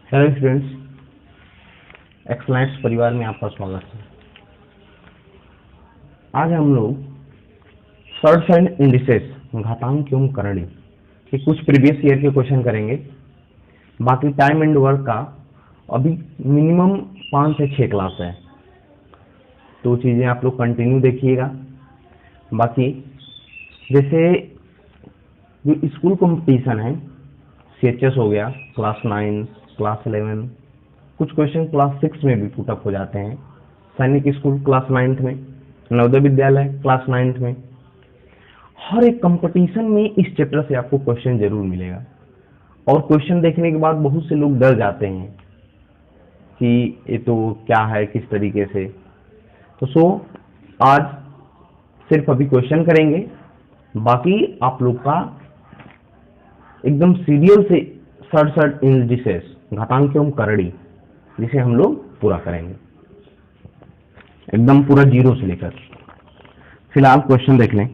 Hello students, excellence परिवार में आपका स्वागत है। आज हम लोग सर्ट्स एंड इंडिसेस घातांक एवं करणी के कुछ प्रीवियस ईयर के क्वेश्चन करेंगे। बाकी टाइम एंड वर्क का अभी मिनिमम 5 से 6 क्लास है, तो चीज़ें आप लोग कंटिन्यू देखिएगा। बाकी जैसे जो स्कूल कंपटीशन है, CHS हो गया, क्लास 9, क्लास 11, कुछ क्वेश्चन क्लास 6 में भी पुटअप हो जाते हैं। सैनिक स्कूल क्लास 9th में, नवोदय विद्यालय क्लास 9th में, हर एक कंपटीशन में इस चैप्टर से आपको क्वेश्चन जरूर मिलेगा। और क्वेश्चन देखने के बाद बहुत से लोग डर जाते हैं कि ये तो क्या है, किस तरीके से। तो आज सिर्फ अभी क्वेश्चन करेंगे, बाकी आप लोग का एकदम सीरियल से सर्ट इंडिसेस घातांक एवं करणी जिसे हम लोग पूरा करेंगे, एकदम पूरा जीरो से लेकर। फिलहाल क्वेश्चन देख लें।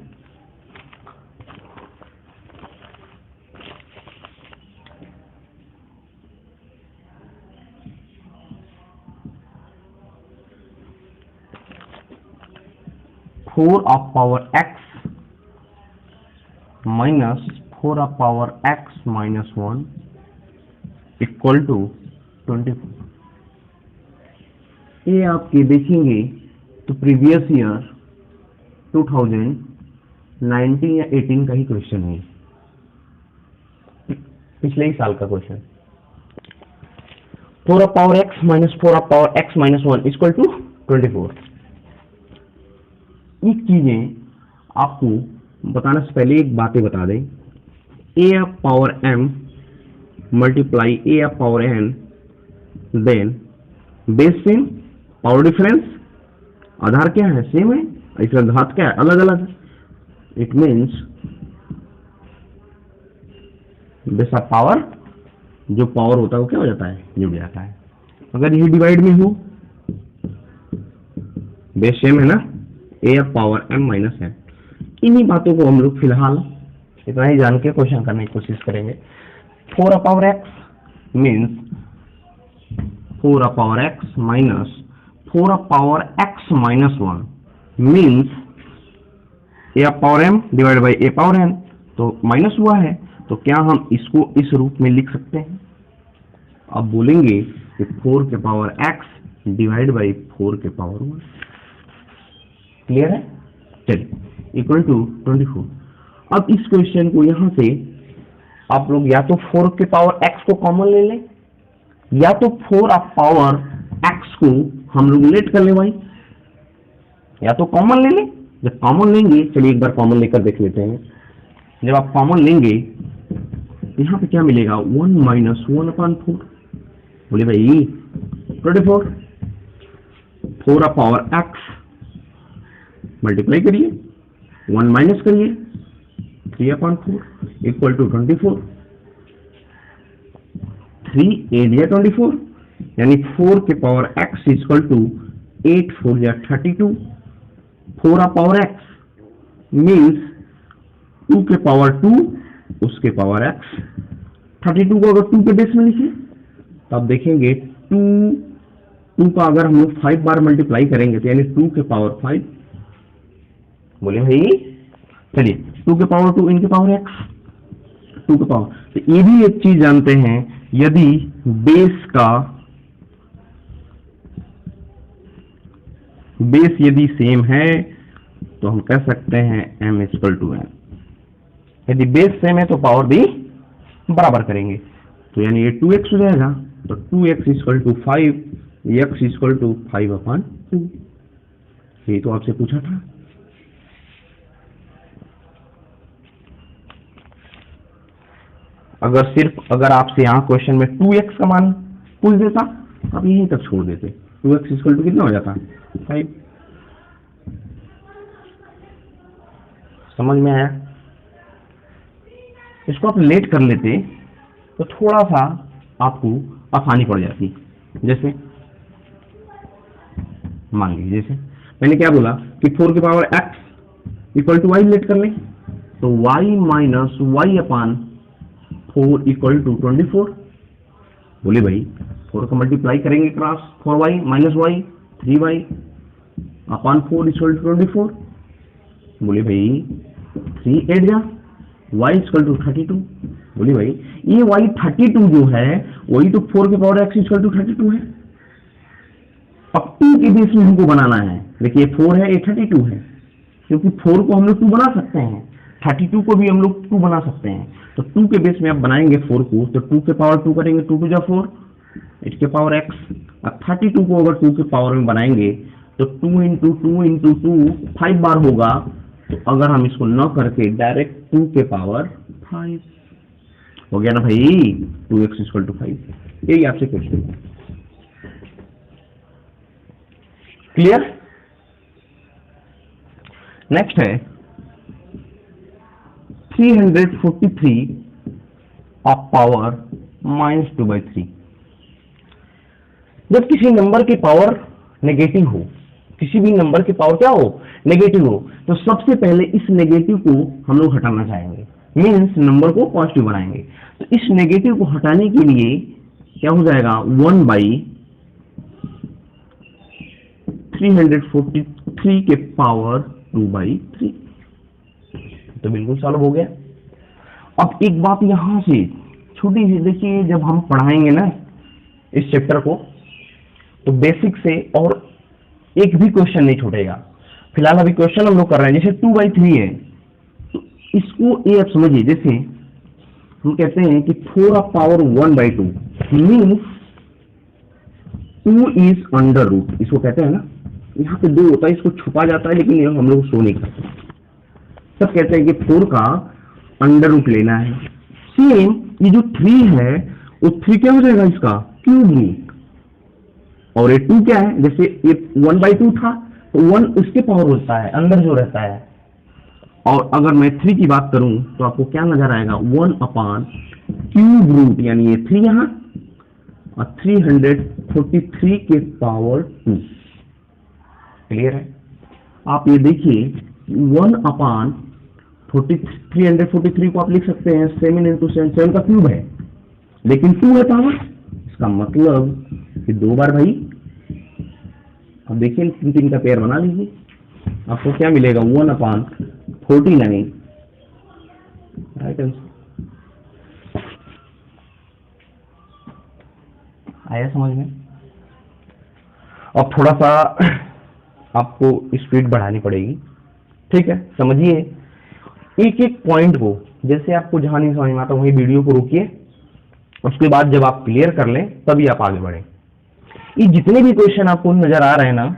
Four of power x minus 4 of power x minus 1 equal to 24। ये आपके देखेंगे तो प्रीवियस ईयर 2019 या 18 का ही क्वेश्चन है, पिछले ही साल का question. 4 of power x minus 4 of power x minus 1 equal to 24। ये चीजें आपको बताने से पहले एक बातें बता दें। a of power m multiply a of power n, then base same, power difference, आधार क्या है, सेम है, इसका घात क्या है, अलग अलग है। It means base of power, जो पावर होता है वो क्या हो जाता है, जुड़ जाता है। अगर ये डिवाइड में हो, बेस सेम है ना, a of power m minus n। इन्हीं बातों को हम लोग फिलहाल इतना ही जान के क्वेश्चन करने की कोशिश करेंगे। 4 of power x means 4 of power x minus 4 of power x minus 1 means a of power m divide by a power n। तो माइनस हुआ है, तो क्या हम इसको इस रूप में लिख सकते हैं? अब बोलेंगे कि 4 के पावर x डिवाइड बाई 4 के पावर 1। क्लियर है? चलिए, इक्वल टू 24। अब इस क्वेश्चन को यहां से आप लोग या तो 4 के पावर x को कॉमन ले लें, या तो 4 ऑफ पावर x को हम लोग लेट कर ले भाई, या तो कॉमन ले लें। जब कॉमन लेंगे, चलिए एक बार कॉमन लेकर देख लेते हैं। जब आप कॉमन लेंगे यहाँ पे क्या मिलेगा, 1 माइनस 1/4। बोले भाई 24। 4 ऑफ पावर x मल्टीप्लाई करिए, 1 माइनस करिए, 3/4 इक्वल टू 24। 3 8 या 24, यानी 4 के पावर x इक्वल टू 8 4 या 32। 4 ऑफ पावर x मीन्स 2 के पावर 2 उसके पावर x। 32 को अगर 2 के बेस में लिखे तो आप देखेंगे 2 का अगर हम लोग 5 बार मल्टीप्लाई करेंगे तो यानी 2 के पावर 5। बोले भाई चलिए 2 के पावर 2 इनके पावर x, 2 के पावर। तो ये भी एक चीज जानते हैं, यदि बेस यदि सेम है तो हम कह सकते हैं m इक्वल टू n। यदि बेस सेम है तो पावर भी बराबर करेंगे, तो यानी ये 2x हो जाएगा। तो 2x equal to 5, x equal to 5/2। ये तो आपसे पूछा था। अगर आपसे यहाँ क्वेश्चन में 2x का मान पूछ देता तो आप यहीं तक छोड़ देते। 2x इक्वल टू कितना हो जाता, 5। समझ में आया? इसको आप लेट कर लेते तो थोड़ा सा आपको आसानी पड़ जाती। जैसे मान लीजिए, जैसे मैंने क्या बोला कि 4 के power x equal to y let कर ले, तो y minus y/4 equal to 24। बोले भाई 4 का मल्टीप्लाई करेंगे cross 4y minus y 3y upon 4 equal to 24। बोले भाई 3 8 जा y इक्वल टू 32। बोले भाई ये y 32 जो है वही तो 4 के पावर x इक्वल टू 32 है। अब 2 के बेस में हमको बनाना है। देखिए 4 है, ये 32 है, क्योंकि 4 को हम लोग 2 बना सकते हैं, 32 को भी हम लोग 2 बना सकते हैं। तो 2 के बेस में आप बनाएंगे 4 को, तो 2 के पावर 2 करेंगे, 2 2 4 8 के पावर x। अब 32 को अगर 2 के पावर में बनाएंगे तो 2 इंटू 2 इंटू 2 5 बार होगा। तो अगर हम इसको न करके डायरेक्ट 2 के पावर 5 हो गया ना भाई, 2x इक्वल टू 5। यही आपसे क्वेश्चन है। क्लियर? नेक्स्ट है 343 ऑफ पावर -2/3। जब किसी नंबर की पावर नेगेटिव हो, किसी भी नंबर की पावर क्या हो, नेगेटिव हो, तो सबसे पहले इस नेगेटिव को हम लोग हटाना चाहेंगे, मीन्स नंबर को पॉजिटिव बनाएंगे। तो इस नेगेटिव को हटाने के लिए क्या हो जाएगा, 1/343 के पावर 2/3। तो बिल्कुल सॉल्व हो गया। अब एक बात यहां से छोटी सी देखिए, जब हम पढ़ाएंगे ना इस चैप्टर को तो बेसिक से और एक भी क्वेश्चन नहीं छूटेगा। फिलहाल अभी क्वेश्चन हम लोग कर रहे हैं, जैसे 2/3 है तो इसको ये आप समझिए, जैसे हम कहते हैं कि 4 of power 1/2 means 2 is under root, इसको कहते हैं ना, यहाँ पे 2 होता है, इसको छुपा जाता है लेकिन हम लोग शो नहीं करते। सब कहते हैं कि 4 का अंडर रूट लेना है। सेम ये जो 3 है वो 3 क्या हो जाएगा, इसका क्यूब रूट। और ये 2 क्या है, जैसे ये 1/2 था तो 1 उसके पावर होता है, अंदर जो रहता है। और अगर मैं 3 की बात करूं तो आपको क्या नजर आएगा, 1/क्यूब रूट, यानी ये 3 यहां और 343 के पावर 2। क्लियर है? आप ये देखिए 1/343 को आप लिख सकते हैं 7 × 7, 7 का क्यूब है लेकिन 2 है पावर, इसका मतलब कि 2 बार भाई। अब देखिए 3 का पेयर बना लीजिए, आपको क्या मिलेगा, 1/49। राइट आंसर आया समझ में? अब थोड़ा सा आपको स्पीड बढ़ानी पड़ेगी, ठीक है? समझिए एक एक पॉइंट को, जैसे आपको जहां नहीं समझ में आता वही वीडियो को रोकिए, उसके बाद जब आप क्लियर कर लें तभी आप आगे बढ़े। ये जितने भी क्वेश्चन आपको नजर आ रहे हैं ना,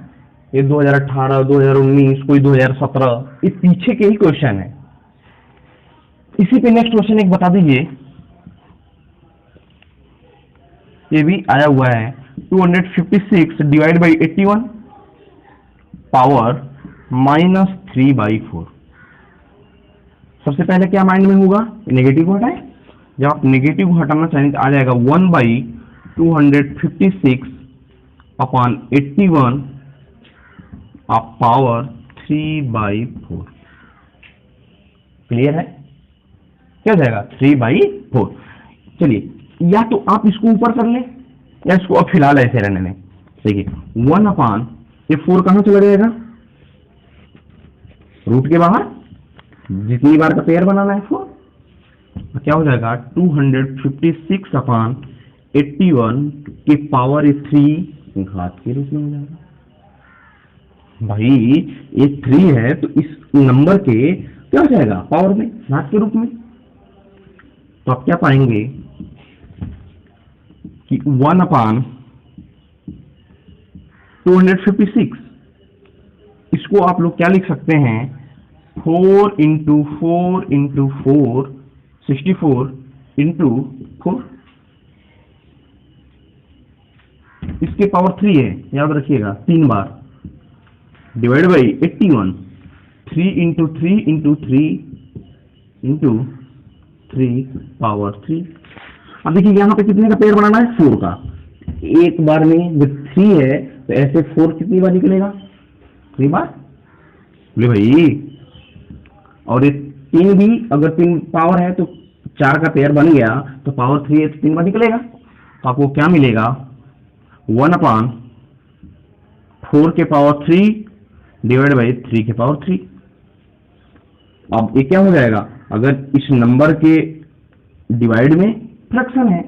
ये 2018, 2019, कोई 2017, ये पीछे के ही क्वेश्चन है। इसी पे नेक्स्ट क्वेश्चन एक बता दीजिए, ये भी आया हुआ है 256 डिवाइड बाई 81 पावर -3/4। सबसे पहले क्या माइंड में होगा, नेगेटिव को हटाए। जब आप नेगेटिव को हटाना चाहेंगे तो आ जाएगा 1/256 अपॉन 81 आप पावर 3/4। क्लियर है? क्या हो जाएगा, 3/4। चलिए, या तो आप इसको ऊपर कर लें या इसको अब फिलहाल ऐसे रहने दें। देखिए 1/4 कहां चला जाएगा, रूट के बाहर, जितनी बार का पेयर बनाना है 4, क्या हो जाएगा 256/81 के पावर 3 घात के रूप में हो जाएगा। भाई ये 3 है तो इस नंबर के क्या हो जाएगा, पावर में, घात के रूप में। तो आप क्या पाएंगे कि 1/256, इसको आप लोग क्या लिख सकते हैं, 4 × 4 × 4 64 × 4। इसके पावर 3 है, याद रखिएगा 3 बार, डिवाइड बाई 81, 3 × 3 × 3 × 3 पावर 3। अब देखिए यहाँ पे कितने का पेयर बनाना है, 4 का। एक बार में जब 3 है तो ऐसे 4 कितनी बार निकलेगा, 3 बार। बोले भाई, और ये 3 भी अगर 3 पावर है तो 4 का पेयर बन गया तो पावर 3 है तो 3 बार निकलेगा। तो आपको क्या मिलेगा, 1/4 के पावर 3 डिवाइड बाई 3 के पावर 3। अब ये क्या हो जाएगा, अगर इस नंबर के डिवाइड में फ्रैक्शन है,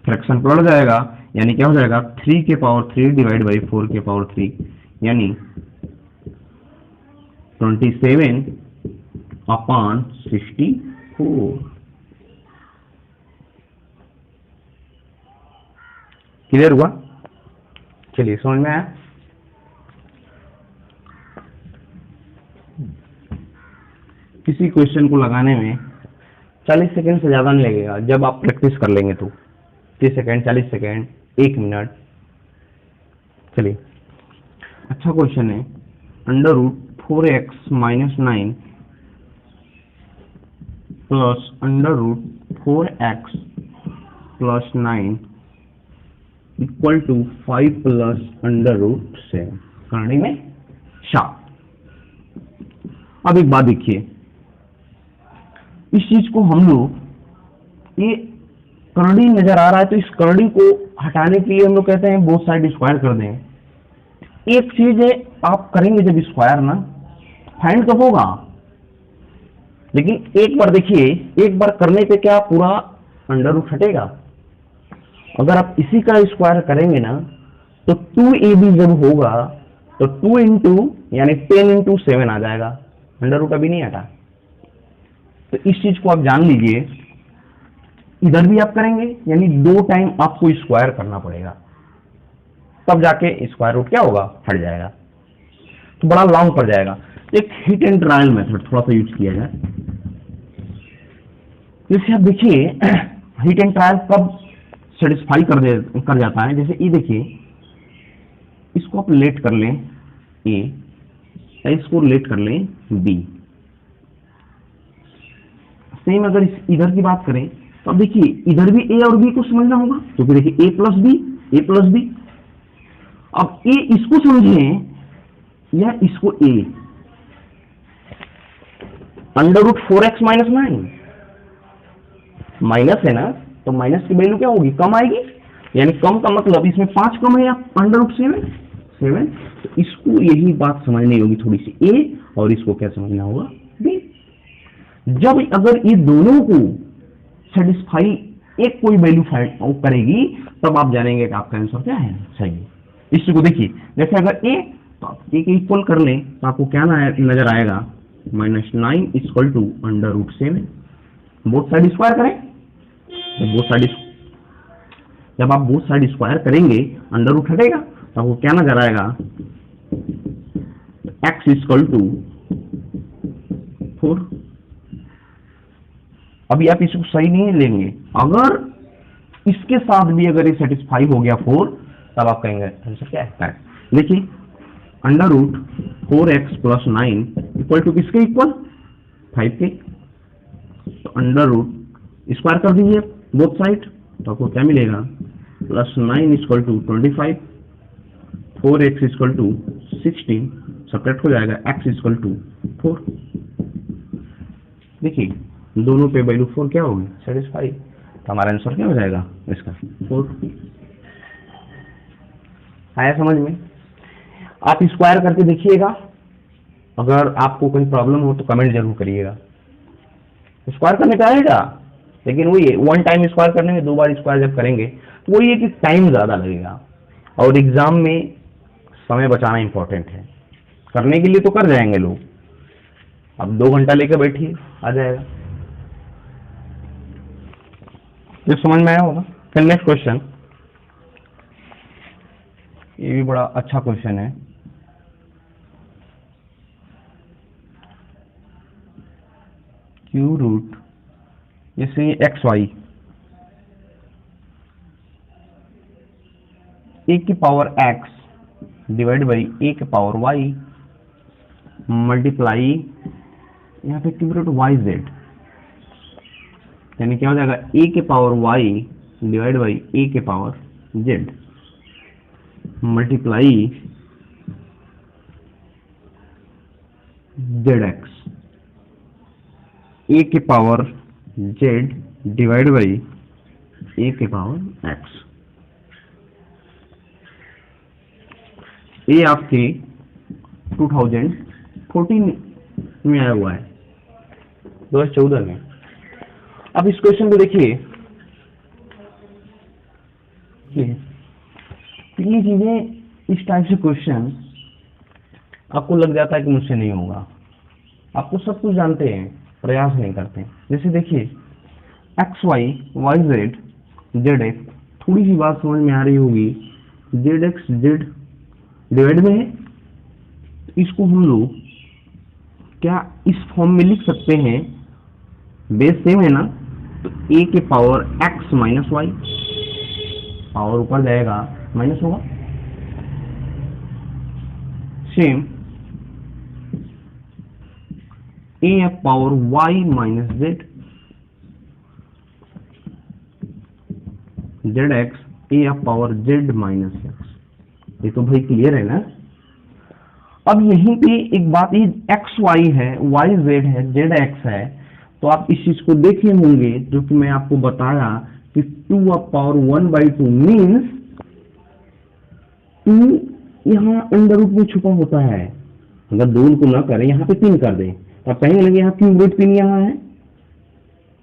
फ्रैक्शन पलट जाएगा, यानी क्या हो जाएगा 3 के पावर 3 डिवाइड बाई 4 के पावर 3, यानी 27/64। क्लियर हुआ? चलिए समझ में आया? किसी क्वेश्चन को लगाने में 40 सेकंड से ज्यादा नहीं लगेगा, जब आप प्रैक्टिस कर लेंगे तो 30 सेकंड, 40 सेकंड, 1 मिनट। चलिए, अच्छा क्वेश्चन है, √4x - 9 plus √4x + 9 equal to 5 plus √7, करने में शार्प। अब एक बात देखिए, इस चीज को हम लोग, ये करड़ी नजर आ रहा है तो इस करड़ी को हटाने के लिए हम लोग कहते हैं बोथ साइड स्क्वायर कर दें। एक चीज है, आप करेंगे जब स्क्वायर ना, फाइंड तो होगा, लेकिन एक बार देखिए, एक बार करने पे क्या पूरा अंडर हटेगा? अगर आप इसी का स्क्वायर करेंगे ना तो 2ab जब होगा तो 2 इंटू यानी 10 इंटू 7 आ जाएगा, अंडर अभी नहीं हटा। तो इस चीज को आप जान लीजिए, इधर भी आप करेंगे यानी 2 टाइम आपको स्क्वायर करना पड़ेगा, तब जाके स्क्वायर रूट क्या होगा, हट जाएगा, तो बड़ा लॉन्ग पड़ जाएगा। एक हिट एंड ट्रायल मेथड थोड़ा सा यूज किया जाए। जैसे आप देखिए, हिट एंड ट्रायल कब सेटिस्फाई कर जाता है, जैसे ये देखिए, इसको आप लेट कर लें ए, इसको लेट कर लें बी। सेम अगर इधर की बात करें तो अब देखिए, इधर भी ए और बी को समझना होगा, तो फिर देखिए ए प्लस बी। अब ए इसको समझें या इसको ए, √4x - 9 माइनस है ना, तो माइनस की वैल्यू क्या होगी, कम आएगी, यानी कम का मतलब इसमें 5 कम है या √7, तो इसको यही बात समझनी होगी थोड़ी सी ए, और इसको क्या समझना होगा, बी। जब अगर ये दोनों को सेटिस्फाई एक कोई वैल्यू फाइंड करेगी, तब आप जानेंगे कि आपका आंसर क्या है, सही। इसी को देखिए, जैसे अगर ए, तो आप ए के इक्वल कर लें तो आपको क्या नजर आएगा, -9 equal to √7। Both side square करें, जब आप बोथ साइड स्क्वायर करेंगे अंडर रूट हटेगा, तो आपको क्या नजर आएगा, x इक्वल टू 4। अभी आप इसको सही नहीं लेंगे, अगर इसके साथ भी अगर ये सेटिस्फाई हो गया 4, तब आप कहेंगे आंसर क्या है। देखिए, √4x + 9 इक्वल टू किसके इक्वल, 5 के, तो अंडर रूट स्क्वायर कर दीजिए बोथ साइड, तो आपको क्या मिलेगा, +9 equal to 25, 4x equal to 16, subtract हो जाएगा, x इक्वल टू 4। देखिए, दोनों पे वैल्यू 4 क्या होगी, सेटिस्फाई, तो हमारा आंसर क्या हो जाएगा इसका, 4। आया समझ में? आप स्क्वायर करके देखिएगा, अगर आपको कोई प्रॉब्लम हो तो कमेंट जरूर करिएगा। स्क्वायर करने का आएगा, लेकिन वही है, 1 टाइम स्क्वायर करने में 2 बार स्क्वायर जब करेंगे तो वही है कि टाइम ज्यादा लगेगा, और एग्जाम में समय बचाना इंपॉर्टेंट है। करने के लिए तो कर जाएंगे लोग, अब 2 घंटा लेकर बैठिए, आ जाएगा। ये समझ में आया होगा। फिर नेक्स्ट क्वेश्चन, ये भी बड़ा अच्छा क्वेश्चन है। क्यू रूट, जैसे एक्स वाई, ए की पावर एक्स डिवाइड बाई ए की पावर वाई मल्टीप्लाई यहाँ पे क्यू रूट वाई जेड, यानी क्या हो जाएगा, ए के power Y divide by A के power Z multiply Z X, A के power Z divide by A के पावर एक्स। ये आपके 2014 में आया हुआ है, 2014 में। अब इस क्वेश्चन को देखिए, ये चीजें इस टाइप से क्वेश्चन आपको लग जाता है कि मुझसे नहीं होगा, आपको सब कुछ जानते हैं, प्रयास नहीं करते। जैसे देखिए x y, y z, Z x, थोड़ी सी बात समझ में आ रही होगी, जेड एक्स जेड डिवाइड में है, इसको हम लोग क्या इस फॉर्म में लिख सकते हैं, बेस सेम है ना, तो ए के power X minus Y, power ऊपर जाएगा माइनस होगा, same A power Y minus Z, Z X A power Z minus X. ये तो भाई क्लियर है ना। अब यहीं पे एक बात, ये एक्स वाई है, वाई जेड है, जेड एक्स है, तो आप इस चीज को देखे होंगे जो कि मैं आपको बताया कि 2 पावर 1/2 मीन्स 2 यहाँ अंडर रूट में छुपा होता है। अगर 2 को ना करें, यहाँ पे 3 कर दें, तो आप कहेंगे लगे यहाँ क्यूब रूट 3 यहाँ है,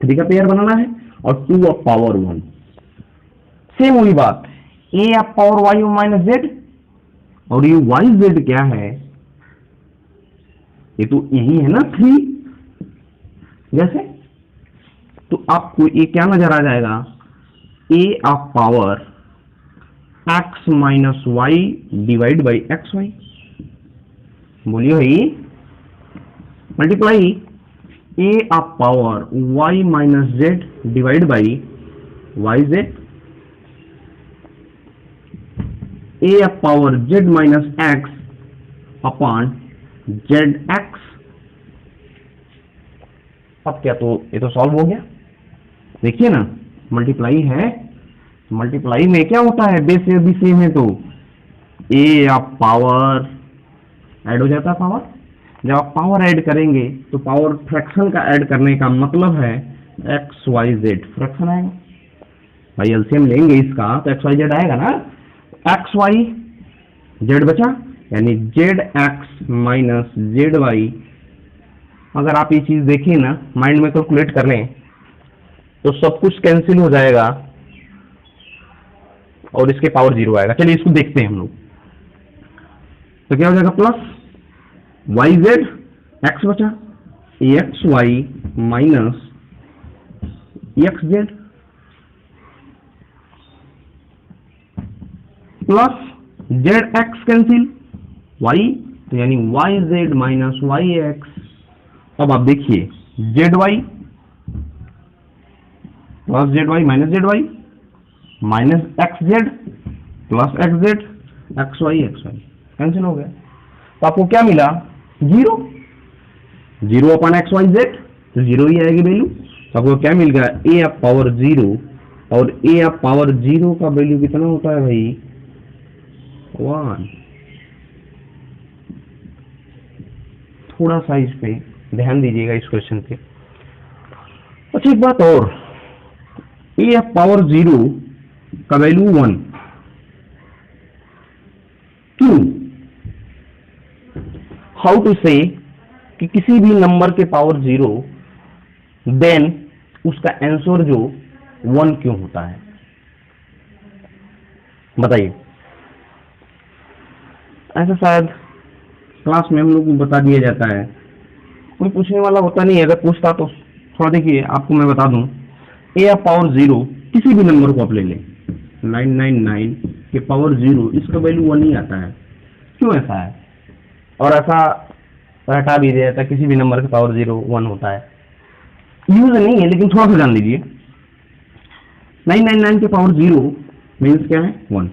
3 का पेयर बनाना है, और 2 पावर 1। सेम वही बात, ए पावर वाई माइनस जेड, और ये वाई जेड क्या है, ये तो यही है ना 3 जैसे, तो आपको ये क्या नजर आ जाएगा, A of power X minus Y divide by X Y. बोलिए भाई, multiply A of power Y minus Z divide by Y Z, A of power Z minus X upon Z X. अब क्या, तो ये तो सॉल्व हो गया। देखिए ना, मल्टीप्लाई है, मल्टीप्लाई में क्या होता है, बेस भी सेम है, तो ए ऑफ पावर ऐड हो जाता है पावर। जब आप पावर ऐड करेंगे तो पावर फ्रैक्शन का ऐड करने का मतलब है एक्स वाई जेड फ्रैक्शन आएगा। भाई एलसीएम लेंगे इसका तो एक्स वाई जेड आएगा ना, एक्स वाई जेड बचा, यानी z x minus z y. अगर आप ये चीज देखें ना, माइंड में कैलकुलेट कर लें, तो सब कुछ कैंसिल हो जाएगा और इसके पावर 0 आएगा। चलिए इसको देखते हैं हम लोग, तो क्या हो जाएगा, प्लस वाई जेड एक्स बचा, x y minus x z, plus z x cancel, y, तो यानी y z minus y x. अब आप देखिए z y plus z y minus z y minus x z plus x z, x y cancel हो गया। तो आपको क्या मिला, 0 अपॉन एक्स वाई जेड, तो 0 ही आएगी वैल्यू। तो आपको क्या मिल गया, ए ऑफ पावर 0, और ए ऑफ पावर 0 का वैल्यू कितना होता है भाई, 1। थोड़ा सा इस पे ध्यान दीजिएगा, इस क्वेश्चन पे। अच्छा एक बात और, ए ऑफ पावर 0 का वैल्यू 1, क्यों, हाउ टू से कि किसी भी नंबर के पावर 0 देन उसका आंसर जो 1 क्यों होता है, बताइए। ऐसा शायद क्लास में हम लोग को बता दिया जाता है, कोई पूछने वाला होता नहीं है। अगर पूछता तो थोड़ा देखिए, आपको मैं बता दूं, ए ऑफ पावर 0 किसी भी नंबर को आप ले लें, 999 के पावर 0, इसका वैल्यू 1 ही आता है। क्यों ऐसा है, और ऐसा हटा भी दिया जाता है, किसी भी नंबर के पावर 0 1 होता है। यूज नहीं है, लेकिन थोड़ा सा जान लीजिए, 999 के पावर 0 मीन्स क्या है, 1।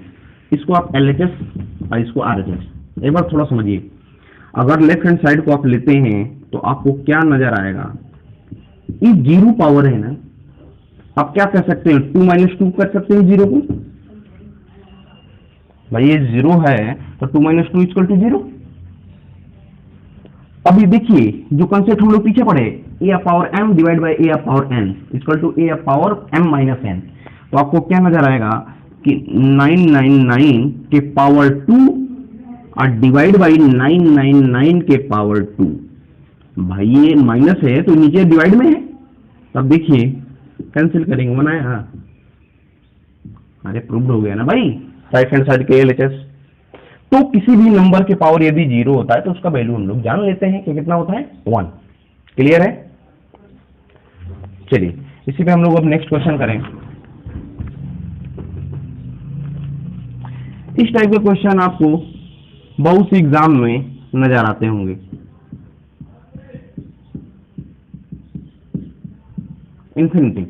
इसको आप LHS और इसको RHS, एक बार थोड़ा समझिए। अगर लेफ्ट हैंड साइड को आप लेते हैं तो आपको क्या नजर आएगा, ये 0 पावर है ना, आप क्या कह सकते हैं, 2 - 2 कर सकते हैं 0 को। भाई ये 0 है तो 2 - 2 = 0। अभी देखिए जो कंसेप्ट हम लोग पीछे पढ़े, A power m divide by A power n = A power m - n, तो आपको क्या नजर आएगा कि 999 के पावर 2 और डिवाइड बाई 999 के पावर 2। भाई ये माइनस है तो नीचे डिवाइड में है, तब देखिए कैंसिल करेंगे, वन आया। अरे प्रूव्ड हो गया ना भाई, राइट हैंड साइड के एलएचएस। तो किसी भी नंबर के पावर यदि 0 होता है तो उसका वैल्यू हम लोग जान लेते हैं कि कितना होता है, 1। क्लियर है? चलिए इसी पे हम लोग अब नेक्स्ट क्वेश्चन करें। इस टाइप के क्वेश्चन आपको बहुत सी एग्जाम में नजर आते होंगे। इन्फिनिटी,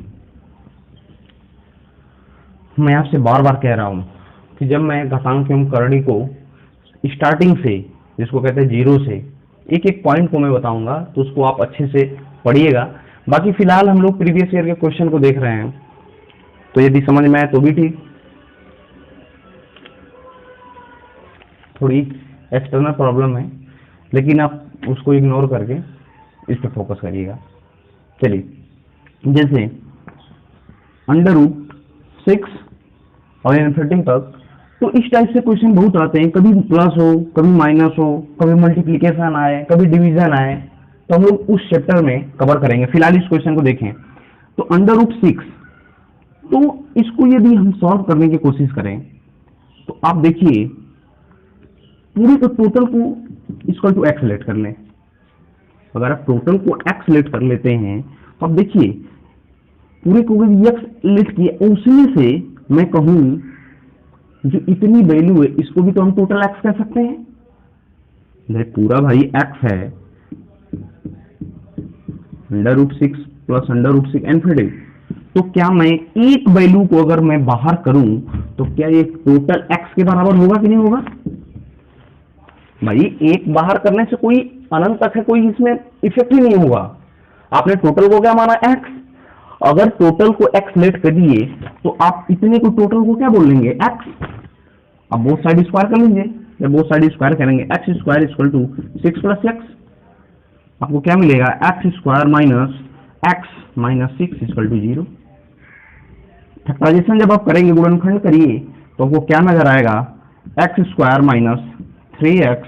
मैं आपसे बार बार कह रहा हूं कि जब मैं घातांक एवं करणी को स्टार्टिंग से, जिसको कहते हैं 0 से, एक एक पॉइंट को मैं बताऊंगा तो उसको आप अच्छे से पढ़िएगा। बाकी फिलहाल हम लोग प्रीवियस ईयर के क्वेश्चन को देख रहे हैं, तो यदि समझ में आए तो भी ठीक। थोड़ी एक्सटर्नल प्रॉब्लम है लेकिन आप उसको इग्नोर करके इस पे फोकस करिएगा। चलिए, जैसे √6 और इन्फिनिटी तक, तो इस टाइप से क्वेश्चन बहुत आते हैं। कभी प्लस हो, कभी माइनस हो, कभी मल्टीप्लिकेशन आए, कभी डिवीजन आए, तो हम लोग उस चैप्टर में कवर करेंगे। फिलहाल इस क्वेश्चन को देखें तो √6, तो इसको यदि हम सॉल्व करने की कोशिश करें तो आप देखिए पूरे को टोटल को इक्वल टू एक्स लेट कर लें। अगर आप टोटल को एक्स लेट कर लेते हैं तो आप देखिए पूरे को एक्स लेट किया, उसमें से मैं कहूं जो इतनी वैल्यू है इसको भी तो हम टोटल एक्स कह सकते हैं। पूरा भाई एक्स है, √6 प्लस √6 इन्फिनिटी, तो क्या मैं एक वैल्यू को अगर मैं बाहर करूं तो क्या ये टोटल एक्स के बराबर होगा कि नहीं होगा? भाई एक बाहर करने से कोई अनंत तक है, कोई इसमें इफेक्ट ही नहीं होगा। आपने टोटल को क्या माना, एक्स। अगर टोटल को एक्स लेट कर दिए तो आप इतने को टोटल को क्या बोल लेंगे, एक्स। अब बोथ साइड स्क्वायर कर लीजिए, जब बोथ साइड स्क्वायर करेंगे x square equal to 6 plus x, आपको क्या मिलेगा, x square minus x minus 6 equal to 0। Factorization जब आप करेंगे, गुणनखंड करिए, तो आपको क्या नजर आएगा, x square minus 3x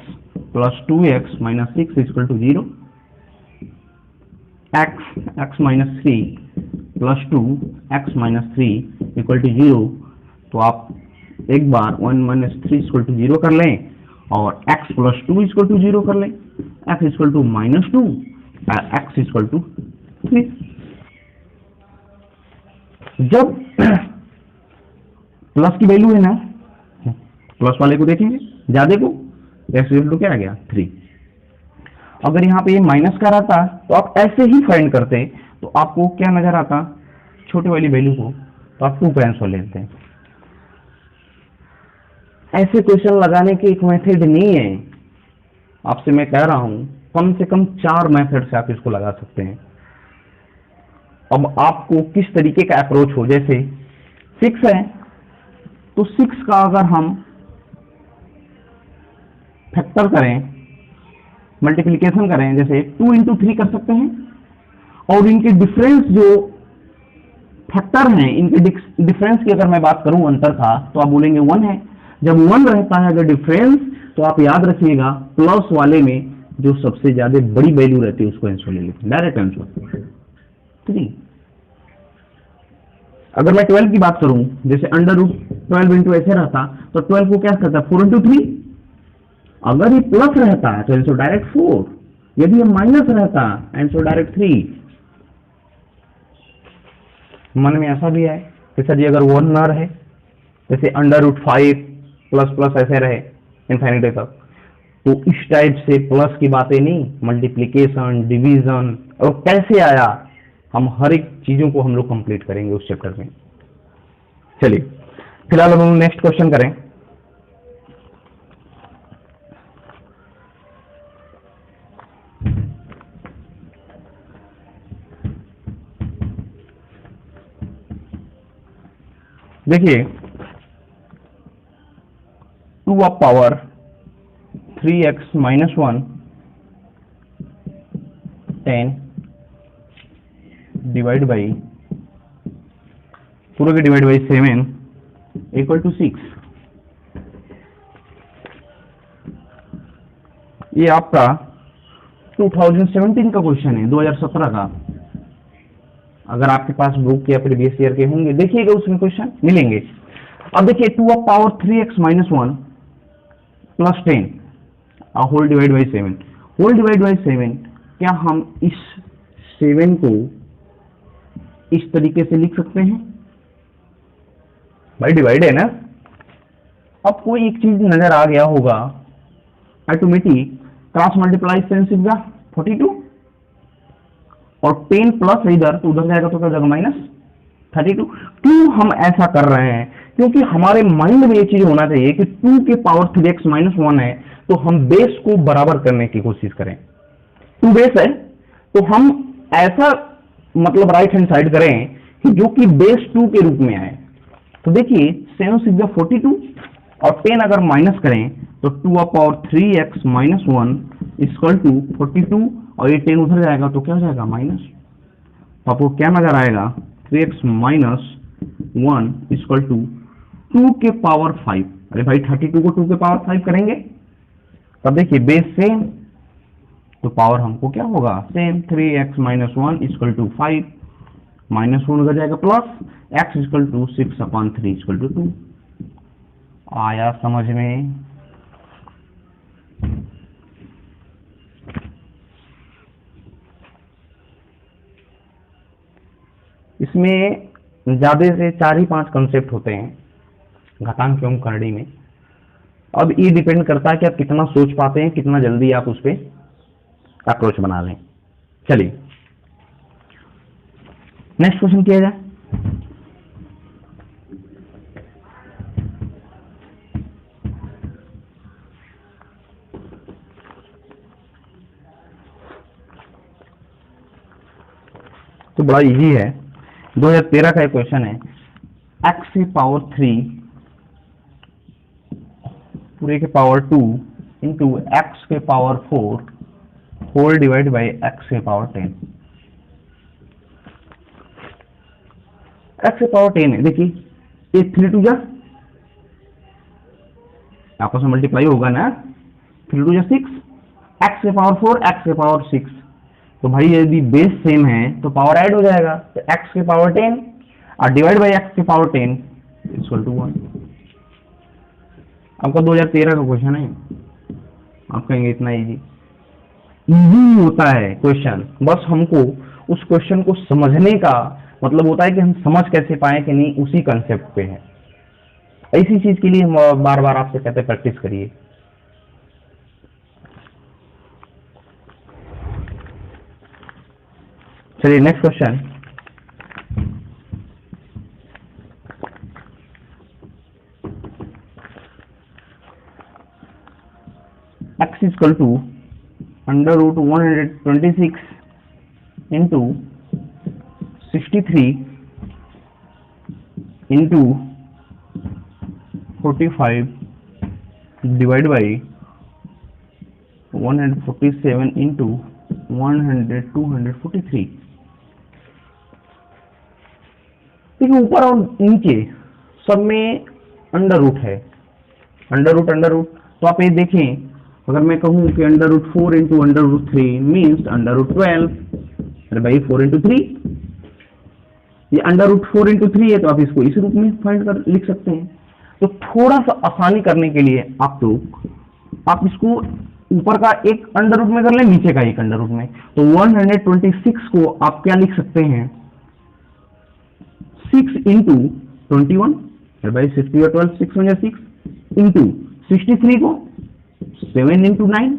plus 2x minus 6 equal to 0। x minus 3 plus 2 x minus 3 equal to 0। तो आप एक बार 1 माइनस 3 इक्वल टू 0 कर लें और x प्लस 2 इक्वल टू 0 कर लें, x equal to minus 2 x equal to 3। जब प्लस की वैल्यू है ना, प्लस वाले को देखेंगे, ज्यादा को, x इक्वल टू क्या आ गया, 3। अगर यहाँ पे ये माइनस का रहता तो आप ऐसे ही फाइंड करते, तो आपको क्या नजर आता, छोटे वाली वैल्यू को, तो आप 2 का आंसर लेते हैं। ऐसे क्वेश्चन लगाने की एक मेथड नहीं है, आपसे मैं कह रहा हूं कम से कम 4 मेथड से आप इसको लगा सकते हैं। अब आपको किस तरीके का अप्रोच हो, जैसे 6 है तो 6 का अगर हम फैक्टर करें, मल्टीप्लिकेशन करें, जैसे 2 into 3 कर सकते हैं, और इनके डिफरेंस जो फैक्टर हैं, इनके डिफरेंस की अगर मैं बात करूं अंतर का, तो आप बोलेंगे 1 है। जब 1 रहता है अगर डिफरेंस, तो आप याद रखिएगा प्लस वाले में जो सबसे ज्यादा बड़ी वैल्यू रहती है उसको आंसर ले लेते हैं, डायरेक्ट आंसर। ठीक, अगर मैं 12 की बात करूं, जैसे √12 into ऐसे रहता, तो 12 को क्या करता है, 4 into 3। अगर ये प्लस रहता है तो आंसर डायरेक्ट 4, यदि ये माइनस रहता आंसर डायरेक्ट 3। मन में ऐसा भी है कि सर जी अगर 1 ना रहे, जैसे √5 प्लस प्लस ऐसे रहे इनफिनिटी तक, तो इस टाइप से प्लस की बातें नहीं, मल्टीप्लिकेशन, डिवीजन और कैसे आया, हम हर एक चीजों को हम लोग कंप्लीट करेंगे उस चैप्टर में। चलिए फिलहाल हम नेक्स्ट क्वेश्चन करें। देखिए 2 of power 3x minus 1 10 divide by पूरे के डिवाइड बाई 7 इक्वल टू 6। ये आपका 2017 का क्वेश्चन है, 2017 का। अगर आपके पास बुक या प्रीवियस ईयर के होंगे देखिएगा, उसमें क्वेश्चन मिलेंगे। अब देखिए 2^3x-1 plus 10 whole divide by 7, whole divide by 7, क्या हम इस 7 को इस तरीके से लिख सकते हैं? भाई डिवाइड है ना। अब कोई एक चीज नजर आ गया होगा, ऑटोमेटिक क्रॉस मल्टीप्लाई 7 42 और 10 प्लस इधर तो उधर जाएगा तो क्या जाएगा -32। क्यों हम ऐसा कर रहे हैं? क्योंकि हमारे माइंड में ये चीज होना चाहिए कि 2 के पावर 3x-1 है तो हम बेस को बराबर करने की कोशिश करें। 2 बेस है तो हम ऐसा मतलब राइट हैंड साइड करें कि जो कि बेस 2 के रूप में आए। तो देखिए 7 42 और 10 अगर माइनस करें तो 2^3x-1 इक्वल टू 42 और ये 10 उधर जाएगा तो क्या हो जाएगा माइनस। आपको क्या नजर आएगा? 3x-1 इक्वल टू 2 के पावर 5। अरे भाई 32 को 2 के पावर 5 करेंगे तब देखिए बेस सेम तो पावर हमको क्या होगा सेम। 3x-1 इक्वल टू 5 -1 उधर जाएगा plus x equal to 6/3 equal to 2। आया समझ में? इसमें ज्यादा से 4 ही 5 कंसेप्ट होते हैं घातांक एवं करड़ी में। अब ये डिपेंड करता है कि आप कितना सोच पाते हैं, कितना जल्दी आप उस पर अप्रोच बना लें। चलिए नेक्स्ट क्वेश्चन किया जाए। तो बड़ा इजी है, 2013 का एक क्वेश्चन है। x के पावर 3 पूरे के पावर 2 इंटू एक्स के power 4 whole divide by x के पावर 10। x के पावर 10 है, देखिए ये 3 2 आपस में मल्टीप्लाई होगा ना, 3 2 6, x के पावर 4 x के पावर 6। तो भाई यदि बेस सेम है तो पावर ऐड हो जाएगा, तो x के पावर 10 और डिवाइड बाई x के पावर 10 इक्वल टू 1। आपका 2013 का क्वेश्चन है, आप कहेंगे इतना इजी होता है क्वेश्चन। बस हमको उस क्वेश्चन को समझने का मतलब होता है कि हम समझ कैसे पाए कि नहीं उसी कंसेप्ट पे है। ऐसी चीज के लिए हम बार बार आपसे कहते हैं प्रैक्टिस करिए। चलिए next question. x equal to √126 into 63 into 45 divide by 147 into 243। देखिए ऊपर और नीचे सब में अंडर रूट है, अंडर रूट। तो आप ये देखें, अगर मैं कहूं कि √4 इंटू √3 मीन्स √12। अरे भाई 4 इंटू 3, ये √4 इंटू 3 है तो आप इसको इस रूप में फाइंड कर लिख सकते हैं। तो थोड़ा सा आसानी करने के लिए आप इसको ऊपर का एक अंडर रूट में कर लें, नीचे का एक अंडर रूट में। तो 126 को आप क्या लिख सकते हैं 6 इंटू 21। अरे भाई 60 और 12 6 में 6 इंटू 63 को 7 इंटू 9,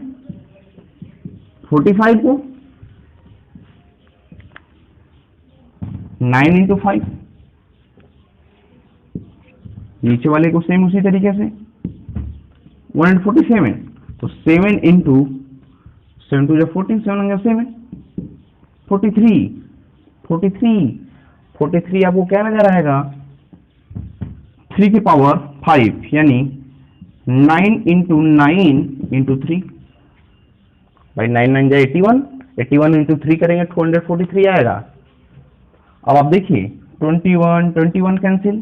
45 को 9 इंटू 5, नीचे वाले को सेम उसी तरीके से 147। तो 7 इंटू 7 टू 14, 7 होंगे 7, 43 आपको क्या नजर आएगा 3 की पावर 5 यानी 9 इंटू 9 इंटू 3। भाई 9 9 जाए 81 इंटू 3 करेंगे 243 आएगा। अब आप देखिए 21 कैंसिल,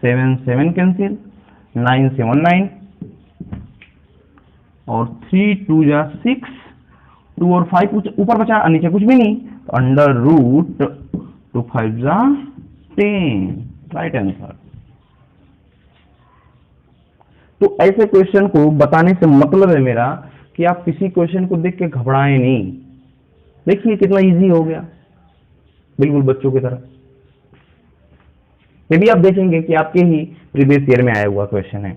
7 कैंसिल, 9 7 9, और 3 2 जा 6, 2 और 5 ऊपर बचा, नीचे कुछ भी नहीं, तो अंडर रूट 2 5 जा 10, राइट आंसर। तो ऐसे क्वेश्चन को बताने से मतलब है मेरा कि आप किसी क्वेश्चन को देख के घबराएं नहीं। देखिए कितना इजी हो गया, बिल्कुल बच्चों की तरह। ये भी आप देखेंगे कि आपके ही प्रीवियस ईयर में आया हुआ क्वेश्चन है।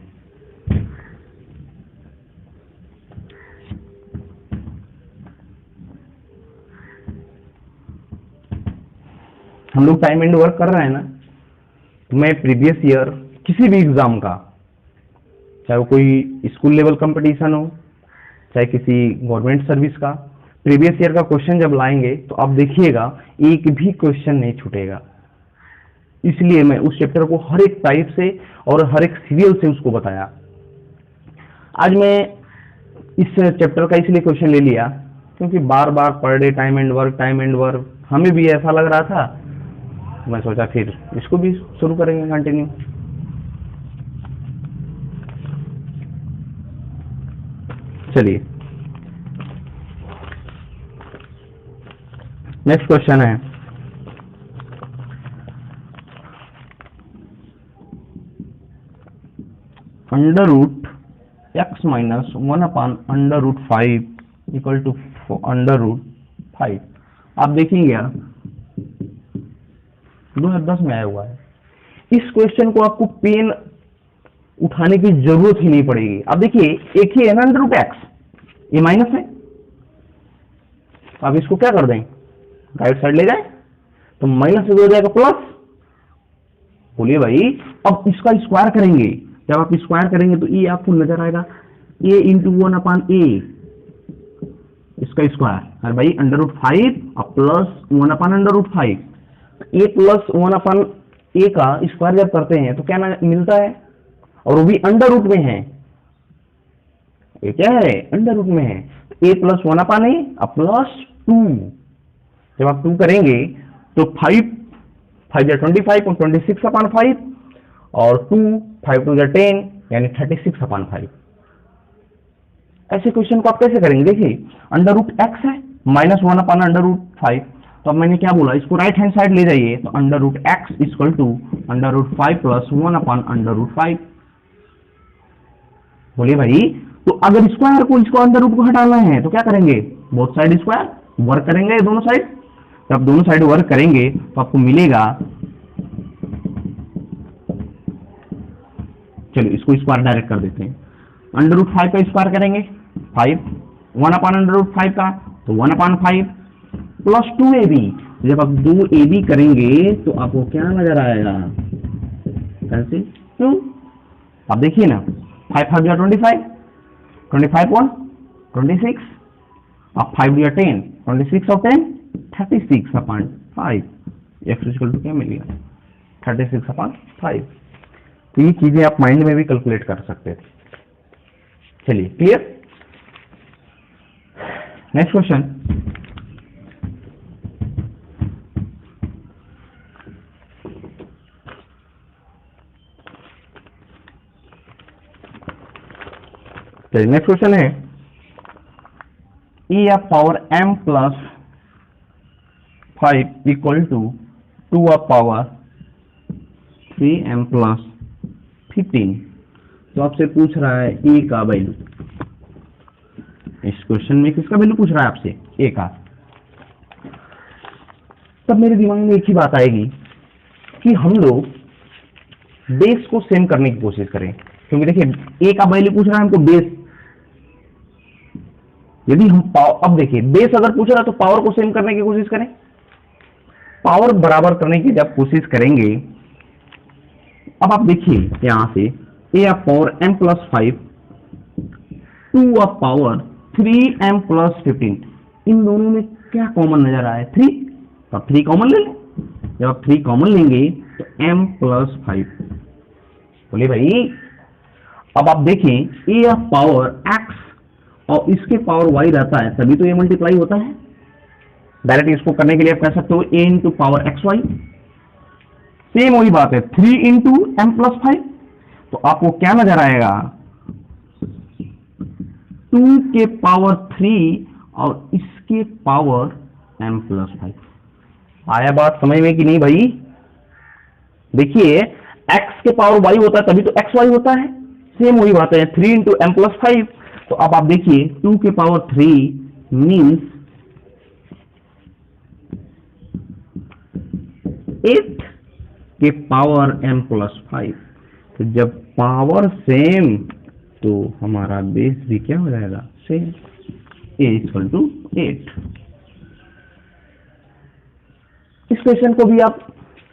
हम लोग टाइम एंड वर्क कर रहे हैं ना, तो मैं प्रीवियस ईयर किसी भी एग्जाम का, चाहे वो कोई स्कूल लेवल कंपटीशन हो, चाहे किसी गवर्नमेंट सर्विस का, प्रीवियस ईयर का क्वेश्चन जब लाएंगे तो आप देखिएगा एक भी क्वेश्चन नहीं छूटेगा। इसलिए मैं उस चैप्टर को हर एक टाइप से और हर एक सीरियल से उसको बताया। आज मैं इस चैप्टर का इसलिए क्वेश्चन ले लिया क्योंकि बार बार per day time and work हमें भी ऐसा लग रहा था, मैं सोचा फिर इसको भी शुरू करेंगे कंटिन्यू। चलिए नेक्स्ट क्वेश्चन है, under root x minus 1 upon under root 5 equal to under root 5। आप देखेंगे यार 2010 में आया हुआ है। इस क्वेश्चन को आपको पेन उठाने की जरूरत ही नहीं पड़ेगी। अब देखिए एक ही है ना अंडर रूट एक्स, ये माइनस है, अब इसको क्या कर दें, राइट साइड ले जाए तो माइनस से हो जाएगा प्लस। बोलिए भाई, अब इसका स्क्वायर करेंगे, जब आप स्क्वायर करेंगे तो ये आपको नजर आएगा a इंटू 1 अपान ए, इसका स्क्वायर, अरे भाई अंडर रूट 5 और प्लस 1 अपान अंडर रूट 5, ए प्लस 1 अपान ए का स्क्वायर जब करते हैं तो क्या मिलता है, और वो भी अंडर रूट में है, ये क्या है अंडर रूट में है, ए प्लस 1 अपान ए प्लस 2, जब आप 2 करेंगे तो 5 5 25 और 26 अपान 5 और 2 5 2 10 यानी 36 अपान 5। ऐसे क्वेश्चन को आप कैसे करेंगे, देखिए अंडर रूट एक्स है माइनस 1 अपान अंडर रूट 5, तो अब मैंने क्या बोला, इसको राइट हैंड साइड ले जाइए तो under root x equal to under root 5 plus 1 upon under root 5। बोलिए भाई, तो अगर स्क्वायर को इसको अंडर रूट को हटाना है तो क्या करेंगे, बोथ साइड स्क्वायर वर्क करेंगे दोनों साइड। जब दोनों साइड वर्क करेंगे तो आपको मिलेगा, चलो इसको स्क्वायर डायरेक्ट कर देते हैं, अंडर रूट 5 का स्क्वायर करेंगे 5, 1 अपान अंडर रूट 5 का तो 1 अपान 5 प्लस 2ab। जब आप 2ab करेंगे तो आपको क्या नजर आएगा, कैसे 2। आप देखिए ना 5 5 25, 25 1 26, अब 5 दिया 10, 26 और 10 36 अपान 5, एक्स इक्वल टू क्या मिल गया 36 अपान 5। तो ये चीजें आप माइंड में भी कैलकुलेट कर सकते थे। चलिए क्लियर, नेक्स्ट क्वेश्चन, चलिए नेक्स्ट क्वेश्चन है e of power m plus 5 equal to 2 of power 3m plus 15। तो आपसे पूछ रहा है e का वैल्यू, इस क्वेश्चन में किसका वैल्यू पूछ रहा है आपसे, a का। तब मेरे दिमाग में एक ही बात आएगी कि हम लोग बेस को सेम करने की कोशिश करें, क्योंकि देखिए a का वैल्यू पूछ रहा है हमको बेस, यदि हम अब देखिए बेस अगर पूछ रहा है तो पावर को सेम करने की कोशिश करें, पावर बराबर करने की जब कोशिश करेंगे, अब आप देखिए यहां से a of power m plus 5 2 of power 3m plus 15, इन दोनों में क्या कॉमन नजर आया 3, तो आप 3 कॉमन ले लें। जब आप 3 कॉमन लेंगे तो m प्लस 5। बोलिए भाई, अब आप देखें a ऑफ पावर x और इसके पावर y रहता है तभी तो ये मल्टीप्लाई होता है। डायरेक्ट इसको करने के लिए आप कह सकते हो a into power x y, same वही बात है 3 इंटू एम प्लस 5, तो आपको क्या नजर आएगा 2 के पावर 3 और इसके पावर m+5। आया बात समझ में कि नहीं भाई? देखिए x के पावर y होता है तभी तो xy होता है, सेम वही बात है, 3 इंटू m+5। तो अब आप देखिए 2 के पावर 3 मीन्स 8 के पावर m+5। तो जब पावर सेम तो हमारा बेस भी क्या हो जाएगा? Same, a=8। इस क्वेश्चन को भी आप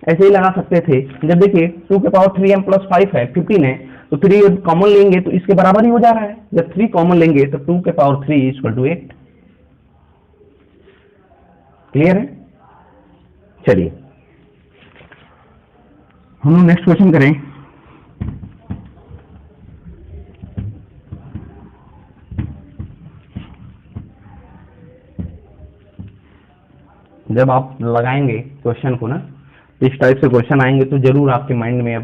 ऐसे ही लगा सकते थे। जब देखिए 2 के पावर 3 m+5 है, 15 है, तो 3 कॉमन लेंगे तो इसके बराबर ही हो जा रहा है। जब 3 कॉमन लेंगे तो 2 के पावर 3 = 8। क्लियर है? चलिए हम लोग नेक्स्ट क्वेश्चन करें। जब आप लगाएंगे क्वेश्चन को ना, इस टाइप से क्वेश्चन आएंगे तो जरूर आपके माइंड में अब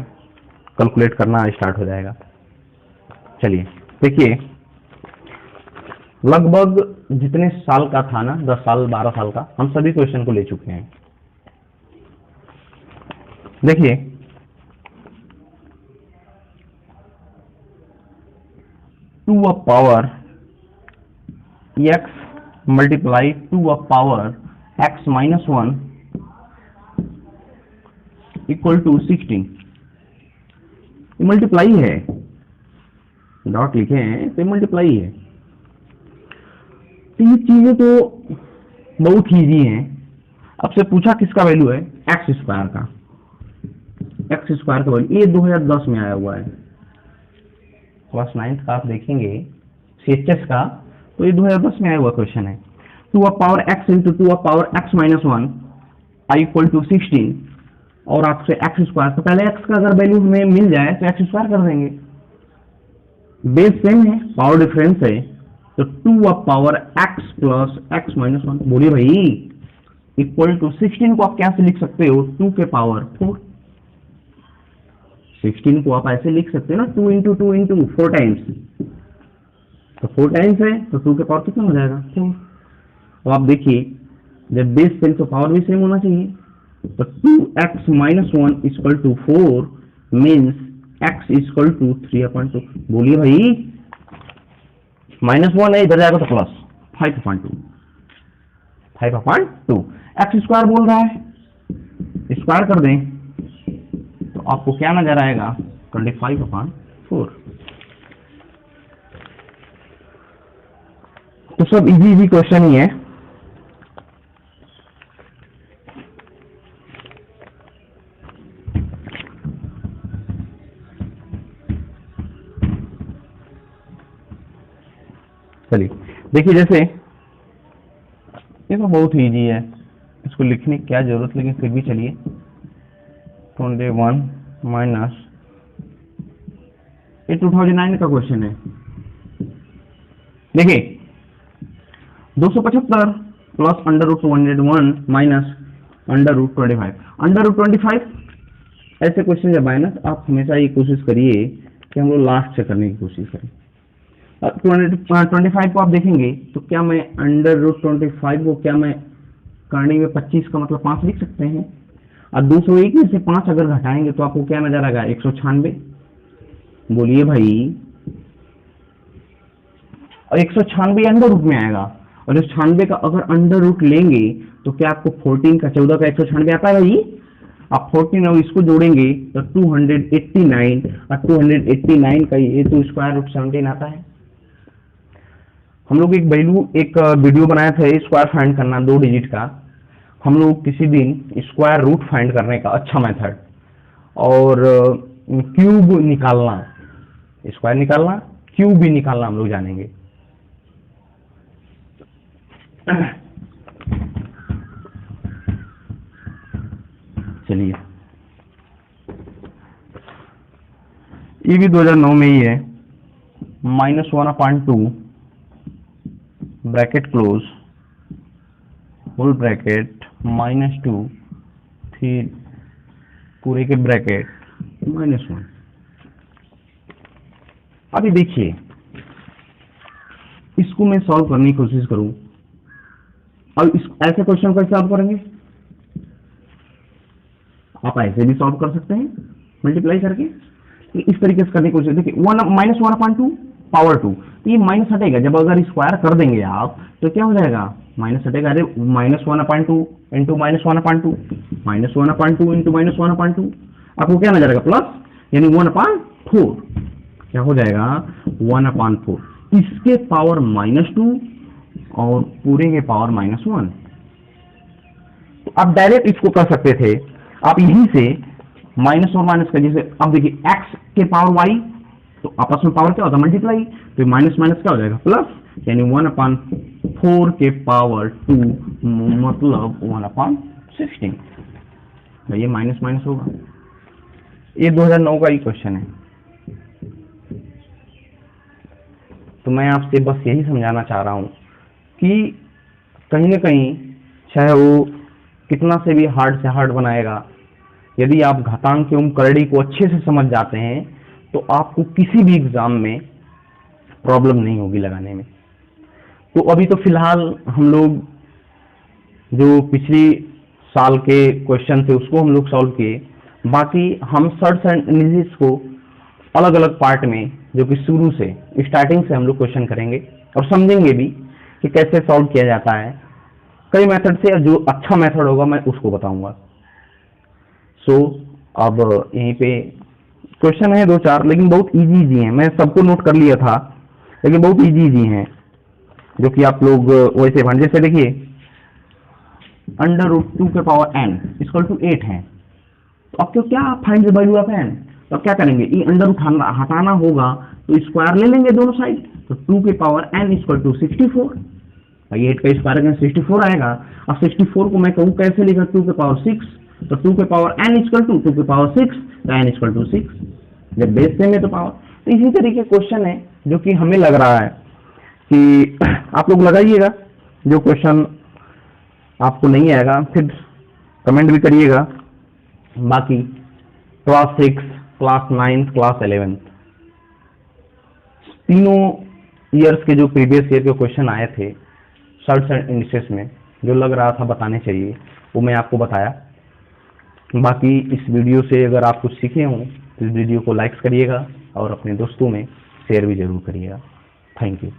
कैलकुलेट करना स्टार्ट हो जाएगा। चलिए देखिए, लगभग जितने साल का था ना, 10 साल 12 साल का, हम सभी क्वेश्चन को ले चुके हैं। देखिए 2 of power x multiply 2 of power x minus 1 equal to 16। Multiply है, डॉट लिखे हैं तो मल्टीप्लाई है। तो ये चीजें तो बहुत ईजी हैं। अब से पूछा किसका वैल्यू है? एक्स स्क्वायर का। एक्स स्क्वायर का वैल्यू ये 2010 में आया हुआ है, क्लास 9th का आप देखेंगे CHS का, तो ये 2010 में आया हुआ क्वेश्चन है। 2 of power x into 2 of power x minus 1 equal to 16 और आपसे एक्स स्क्वायर, तो पहले x का अगर वैल्यू हमें मिल जाए तो एक्स स्क्वायर कर देंगे। बेस सेम है, पावर डिफरेंस है, तो 2 of power x plus x minus 1, बोलिए भाई, इक्वल टू 16 को आप क्या से लिख सकते हो? 2 के पावर 4। 16 को आप ऐसे लिख सकते हो ना, 2 इंटू 2 इंटू 4 टाइम्स, तो 4 टाइम्स है तो 2 के पावर कितना हो जाएगा? 4। तो आप देखिए जब बेस सेम तो पावर भी सेम होना चाहिए, तो 2x minus 1 equal to 4 means x equal to 3/2। बोलिए भाई, -1 है, इधर जाएगा तो प्लस 5/2। 5/2 एक्स स्क्वायर बोल रहा है, स्क्वायर कर दें तो आपको क्या नजर आएगा? 25/4। तो सब इजी क्वेश्चन ही है। चलिए देखिए, जैसे ये तो बहुत इजी है, इसको लिखने की क्या जरूरत, लेकिन फिर भी चलिए 21 माइनस, ये 2009 का क्वेश्चन है। देखिए 275 प्लस √201 माइनस √25। √25 ऐसे क्वेश्चन जब आए ना, तो आप हमेशा ये कोशिश करिए कि हम लोग लास्ट से करने की कोशिश करें। 25 को आप देखेंगे तो क्या मैं √25 को क्या मैं करने में 25 का मतलब 5 लिख सकते हैं, और 201 में से 5 अगर घटाएंगे तो आपको क्या नजर आएगा? 196। बोलिए भाई, और 196 अंडर रूट में आएगा, और इस 96 का अगर अंडर रूट लेंगे तो क्या आपको 14 का 14 का 196 आता है भाई? आप 14 और इसको जोड़ेंगे तो 289, और 289 का ये तो स्क्वायर रूट 17 आता है। हम लोग एक वीडियो बनाया था स्क्वायर फाइंड करना 2 डिजिट का। हम लोग किसी दिन स्क्वायर रूट फाइंड करने का अच्छा मेथड, और क्यूब निकालना, स्क्वायर निकालना, क्यूब भी निकालना हम लोग जानेंगे। चलिए, ये भी 2009 में ही है। -1/2 ब्रैकेट क्लोज होल ब्रैकेट -2 फिर पूरे के ब्रैकेट -1। अभी देखिए इसको मैं सॉल्व करने की कोशिश करूं, अब इस ऐसे क्वेश्चन को सॉल्व करेंगे, आप ऐसे भी सॉल्व कर सकते हैं मल्टीप्लाई करके, इस तरीके से करने की कोशिश। देखिए -1/2 पावर 2, ये माइनस हटेगा, जब अगर स्क्वायर कर देंगे आप तो क्या हो जाएगा, माइनस हटेगा। अरे -1/2 इंटू -1/2, -1/2 इंटू -1/2, आपको क्या नजर आएगा, प्लस, यानी 1/4 क्या हो जाएगा, 1/4, इसके पावर -2 और पूरे के पावर -1। तो आप डायरेक्ट इसको कर सकते थे, आप यहीं से माइनस और माइनस का, जैसे अब देखिए x के पावर y, तो आपस में पावर क्या होता है, मल्टीप्लाई, तो माइनस माइनस क्या हो जाएगा, प्लस, यानी 1/4 के पावर 2 मतलब 1/16, ये माइनस माइनस होगा। ये 2009 का ही क्वेश्चन है। तो मैं आपसे बस यही समझाना चाह रहा हूं कि कहीं ना कहीं, चाहे वो कितना से भी हार्ड से हार्ड बनाएगा, यदि आप घातांक एवं करड़ी को अच्छे से समझ जाते हैं तो आपको किसी भी एग्जाम में प्रॉब्लम नहीं होगी लगाने में। तो अभी तो फिलहाल हम लोग जो पिछली साल के क्वेश्चन थे उसको हम लोग सॉल्व किए, बाकी हम सर्च एंड एनालिसिस को अलग अलग पार्ट में, जो कि शुरू से स्टार्टिंग से हम लोग क्वेश्चन करेंगे और समझेंगे भी कि कैसे सॉल्व किया जाता है। कई मेथड से, जो अच्छा मेथड होगा मैं उसको बताऊंगा। सो अब यहीं पे क्वेश्चन है 2-4, लेकिन बहुत इजी हैं, मैं सबको नोट कर लिया था, लेकिन बहुत इजी हैं, जो कि आप लोग वैसे भांजे से देखिए, √2 के पावर n = 8 है। तो अब तो क्या find the value of n, तो क्या करेंगे, ये अंडर उठाना हटाना होगा तो स्क्वायर ले लेंगे दोनों साइड, तो 2 के पावर n = 64, भाई 8 का स्क्वायर अगर 64 आएगा। अब 64 को मैं कहूँ कैसे लिखा, 2 के पावर 6, तो 2 के पावर n = 2 के पावर 6, तो n = 6, जब बेस सेम है तो पावर। तो इसी तरीके क्वेश्चन है जो कि हमें लग रहा है कि आप लोग लगाइएगा, जो क्वेश्चन आपको नहीं आएगा फिर कमेंट भी करिएगा। बाकी क्लास 6, क्लास 9, क्लास 11 तीनों ईयर्स के जो प्रीवियस ईयर के क्वेश्चन आए थे सर्च एंड एनालिसिस में, जो लग रहा था बताने चाहिए वो मैं आपको बताया। बाकी इस वीडियो से अगर आप कुछ सीखे हों तो इस वीडियो को लाइक करिएगा और अपने दोस्तों में शेयर भी जरूर करिएगा। Thank you.